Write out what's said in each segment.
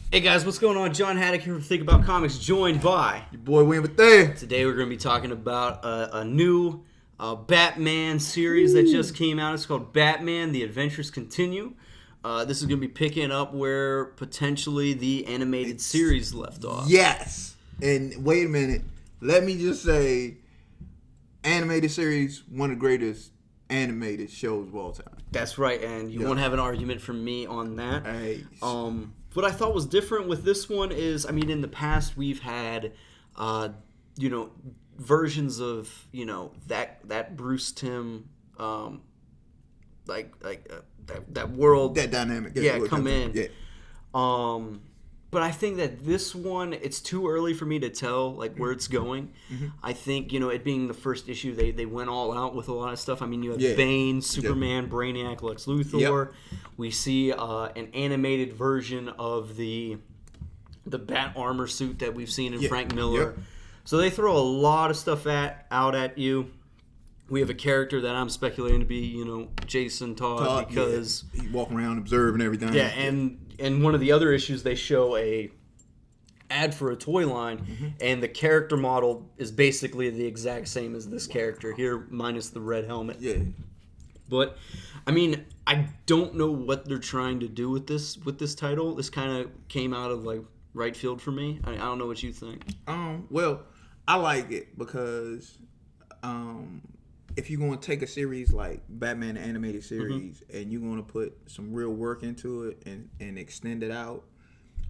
Hey guys, what's going on? John Haddock here from Think About Comics, joined by Your boy William Bethea. Today we're going to be talking about a new Batman series that just came out. It's called Batman: The Adventures Continue. This is going to be picking up where potentially the animated series left off. Yes. And wait a minute. Let me just say, animated series, one of the greatest animated shows of all time. That's right, and you won't have an argument from me on that. Hey. What I thought was different with this one is, I mean, in the past we've had, versions of, that Bruce Timm, that world, That dynamic. come in. Yeah. But I think that this one, it's too early for me to tell where it's going. Mm-hmm. I think it being the first issue, they went all out with a lot of stuff. I mean, you have Bane, Superman, Brainiac, Lex Luthor. Yep. We see an animated version of the Bat armor suit that we've seen in Frank Miller. Yep. So they throw a lot of stuff out at you. We have a character that I'm speculating to be, Jason Todd, because he walk around observing everything. Yeah, and one of the other issues, they show a ad for a toy line, and the character model is basically the exact same as this character here, minus the red helmet. Yeah. But I mean, I don't know what they're trying to do with this title. This kind of came out of right field for me. I don't know what you think. Well, I like it because if you're going to take a series like Batman the Animated Series and you're going to put some real work into it and extend it out,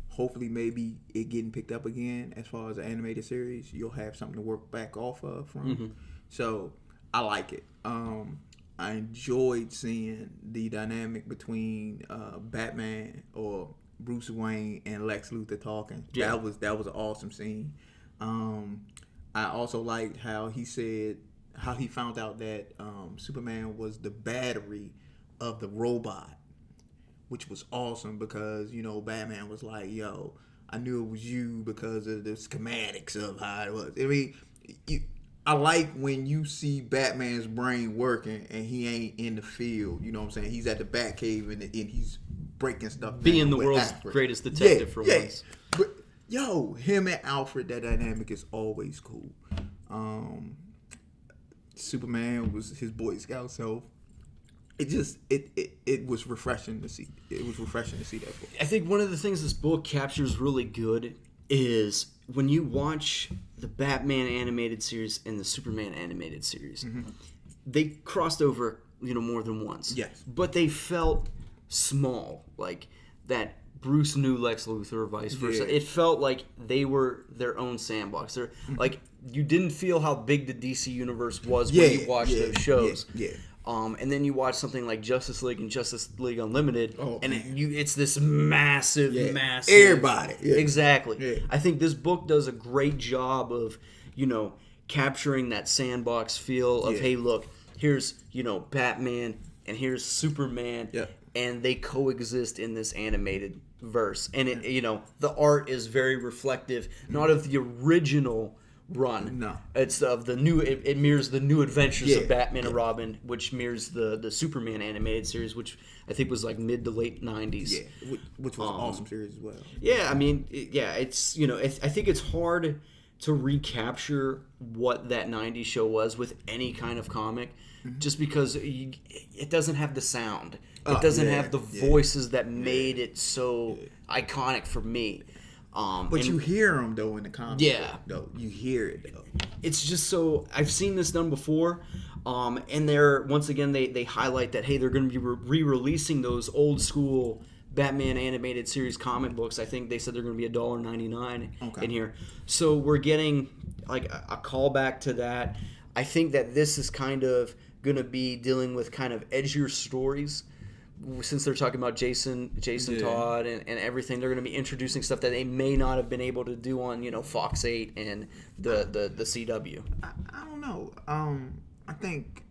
hopefully maybe it getting picked up again as far as the animated series, you'll have something to work back off of from. So I like it. I enjoyed seeing the dynamic between Batman or Bruce Wayne and Lex Luthor talking. Yeah. That was an awesome scene. I also liked how he found out that Superman was the battery of the robot, which was awesome because, Batman was like, yo, I knew it was you because of the schematics of how it was. I mean, I like when you see Batman's brain working and he ain't in the field. You know what I'm saying? He's at the Batcave and he's breaking stuff down. Being the world's greatest detective for once. But, him and Alfred, that dynamic is always cool. Superman was his Boy Scout self. It was refreshing to see. It was refreshing to see that book. I think one of the things this book captures really good is when you watch the Batman animated series and the Superman animated series, they crossed over, more than once. Yes. But they felt small, like that Bruce knew Lex Luthor, vice versa. Yeah. It felt like they were their own sandbox. They're like, you didn't feel how big the DC universe was when you watched those shows. Yeah. And then you watch something like Justice League and Justice League Unlimited, it's this massive. Everybody. Yeah. Exactly. Yeah. I think this book does a great job of, capturing that sandbox feel of, hey, look, here's, Batman and here's Superman, and they coexist in this animated verse. And, it, the art is very reflective, not of the original run. No. It's of the new, it mirrors the new adventures of Batman and Robin, which mirrors the Superman animated series, which I think was mid to late 90s. Yeah, which was an awesome series as well. Yeah, I mean, it's, I think it's hard to recapture what that 90s show was with any kind of comic, just because it doesn't have the sound. It doesn't have the voices that made it so iconic for me. But you hear them, though, in the comics. Yeah. Though. You hear it, though. It's just so... I've seen this done before, and they're... Once again, they highlight that, hey, they're going to be re-releasing those old-school Batman animated series comic books. I think they said they're going to be $1.99 in here. So we're getting, a callback to that. I think that this is kind of going to be dealing with kind of edgier stories. Since they're talking about Jason Todd and everything, they're going to be introducing stuff that they may not have been able to do on, Fox 8 and the CW. I don't know. I think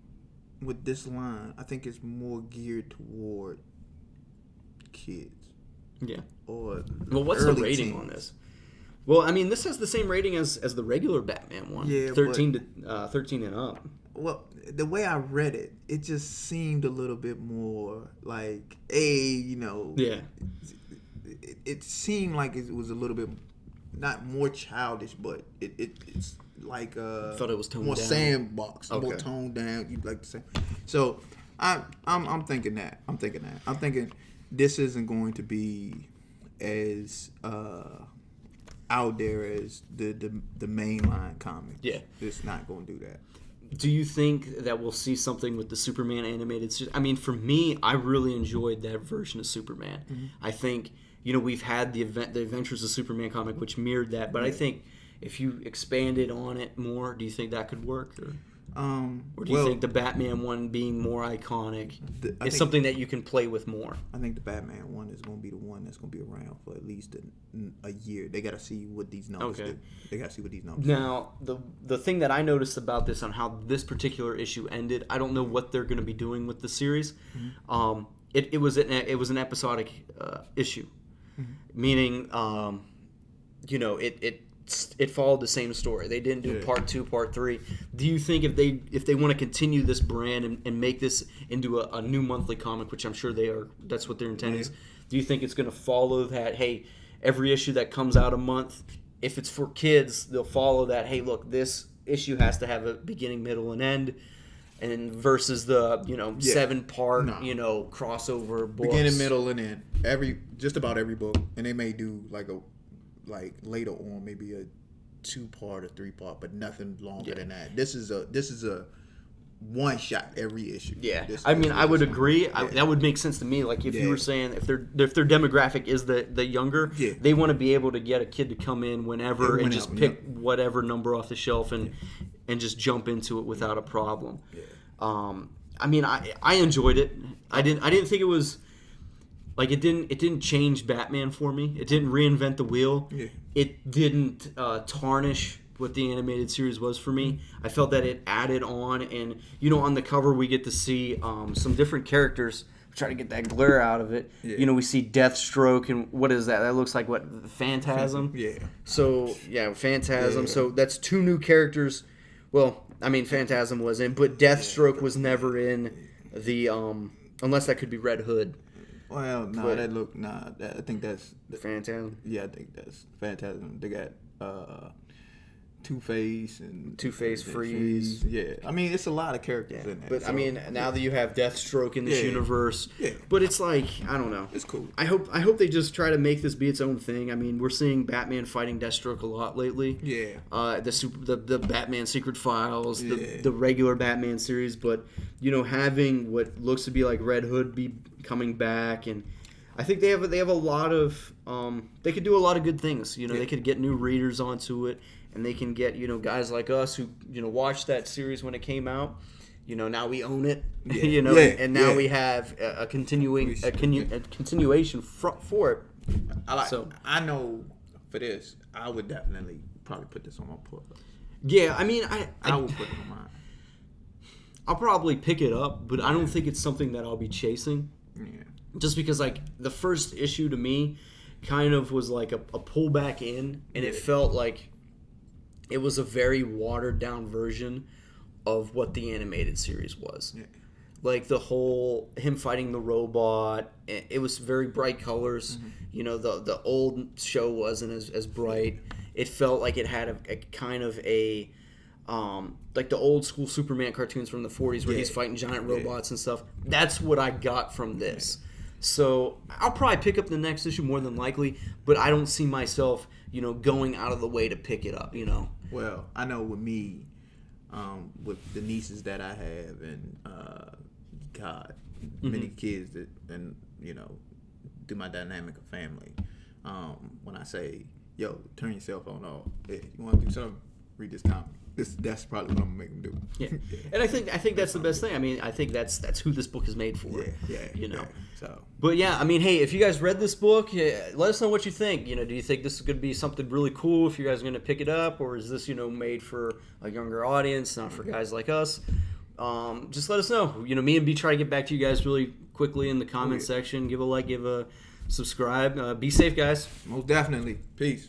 with this line, I think it's more geared toward kids. Yeah. Or what's the rating on this? Well, I mean, this has the same rating as the regular Batman one. Yeah, 13 and up. Well, the way I read it, it just seemed a little bit more like, hey, Yeah. it seemed like it was a little bit not more childish, but it's like thought it was toned more down. sandbox, Okay. more toned down. You like to say. So I'm thinking that. I'm thinking this isn't going to be as out there as the mainline comic. Yeah. It's not going to do that. Do you think that we'll see something with the Superman animated series? I mean, for me, I really enjoyed that version of Superman. Mm-hmm. I think, we've had the Adventures of Superman comic, which mirrored that, but I think if you expanded on it more, do you think that could work? Or do you think the Batman one being more iconic is something that you can play with more? I think the Batman one is going to be the one that's going to be around for at least a year. They got to see what these numbers do. They got to see what these numbers do. Now, the thing that I noticed about this on how this particular issue ended, I don't know what they're going to be doing with the series. Mm-hmm. It was an episodic issue, mm-hmm. meaning it followed the same story. They didn't do part 2, part 3. Do you think if they want to continue this brand and make this into a new monthly comic, which I'm sure they are, that's what their intent is, do you think it's going to follow that, hey, every issue that comes out a month, if it's for kids, they'll follow that, hey, look, this issue has to have a beginning, middle, and end, and versus the 7-part crossover books. Beginning, middle, and end. Just about every book, and they may do like later on maybe a 2-part or 3-part, but nothing longer than that. This is a one shot every issue. Yeah, I would agree. That would make sense to me. Like if you were saying if their demographic is the younger, they want to be able to get a kid to come in whenever and just pick whatever number off the shelf and just jump into it without a problem. Yeah. I enjoyed it. I didn't think it was. Like it didn't change Batman for me. It didn't reinvent the wheel. Yeah. It didn't tarnish what the animated series was for me. I felt that it added on, and on the cover we get to see some different characters. Try to get that glare out of it. Yeah. We see Deathstroke, and what is that? That looks like what, Phantasm. Yeah. So Phantasm. Yeah. So that's 2 new characters. Well, Phantasm was in, but Deathstroke was never in the unless that could be Red Hood. Well, I think that's Phantasm. Yeah, I think that's Phantasm. They got Two-Face and Freeze. Yeah, it's a lot of characters in there. But now that you have Deathstroke in this universe, but it's like I don't know. It's cool. I hope they just try to make this be its own thing. We're seeing Batman fighting Deathstroke a lot lately. Yeah. The Batman Secret Files, the regular Batman series, but having what looks to be like Red Hood be coming back, and I think they have a lot of they could do a lot of good things. They could get new readers onto it. And they can get guys like us who watched that series when it came out. Now we own it. And now we have a continuation for it. I know for this, I would definitely probably put this on my pull. Yeah, I would put it on mine. I'll probably pick it up, but I don't think it's something that I'll be chasing. Yeah. Just because the first issue to me kind of was like a pullback in, and it felt like it was a very watered down version of what the animated series was. Yeah. Like the whole him fighting the robot, it was very bright colors. Mm-hmm. The old show wasn't as bright. It felt like it had a kind of a like the old school Superman cartoons from the 40s where he's fighting giant robots and stuff. That's what I got from this. So I'll probably pick up the next issue more than likely, but I don't see myself, going out of the way to pick it up, Well, I know with me, with the nieces that I have, and many kids that, and do my dynamic of family. When I say, "Yo, turn your cell phone off. Hey, you want to do something? Read this comic." That's probably what I'm gonna make them do. Yeah. And I think that's the best thing. I think that's who this book is made for. Yeah. So. But hey, if you guys read this book, let us know what you think. Do you think this is gonna be something really cool if you guys are gonna pick it up, or is this made for a younger audience, not for guys like us? Just let us know. Me and B try to get back to you guys really quickly in the comment section. Give a like, give a subscribe. Be safe, guys. Most definitely. Peace.